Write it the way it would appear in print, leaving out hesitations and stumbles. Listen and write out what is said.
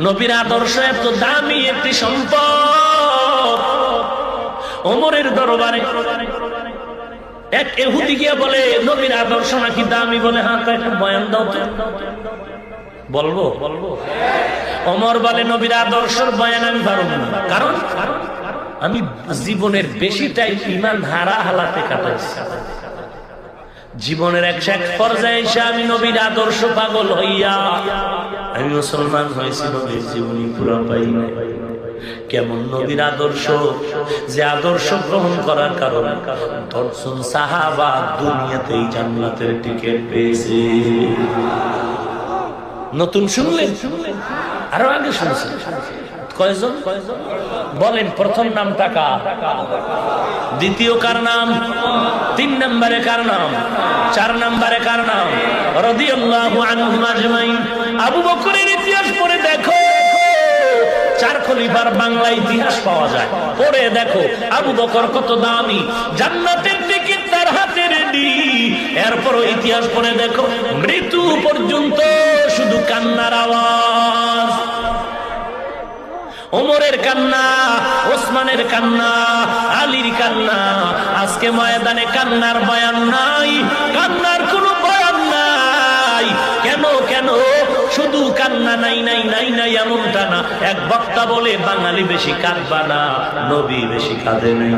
নবীর আদর্শ এত দামি একটি সম্পদ। ওমরের দরবারে এক ইহুদি গিয়ে বলে নবীর আদর্শ নাকি দামি, বলে হ্যাঁ, একটা বয়ান দাও তো। বলবো ওমর বলে নবীর আদর্শের বয়ান আমি পারব না, কারণ আমি জীবনের বেশিটাই ঈমান হারা হালাতে কাটাইছি। জীবনের এক পর্যায়ে এসে আমি নবীর আদর্শ পাগল হইয়া আমি মুসলমান হয়েছি, নবীর জীবনী পুরা পাই না। কেমন নবীর আদর্শ, যে আদর্শ গ্রহণ করার কারণে দর্শন সাহাবা দুনিয়াতেই জান্নাতের টিকিট পেয়েছে। নতুন শুনলেন, আরো আগে শুনছেন। কয়জন বলেন? প্রথম নামটা কার? দ্বিতীয় কার নাম? 3 নম্বরে কার নাম? 4 নম্বরে কার নাম? রাদিয়াল্লাহু আনহুম আজমাইন। আবু বকরের ইতিহাস পড়ে দেখো, 4 খলিফার বাংলা ইতিহাস পাওয়া যায়, পড়ে দেখো আবু বকর কত দামি, জান্নাতের টিকিট তার হাতে রেডি। এরপর ইতিহাস পড়ে দেখো, মৃত্যু পর্যন্ত শুধু কান্নার আওয়াজ। ওমরের কান্না, ওসমানের কান্না, আলীর কান্না। আজকে ময়দানে কান্নার বয়ান নাই, কান্নার কোনো বয়ান নাই। কেন কেন শুধু কান্না? নাই নাই নাই নাই এমনটা না। এক বক্তা বলে বাঙালি বেশি কাঁদবা না, নবী বেশি কাঁদে নাই।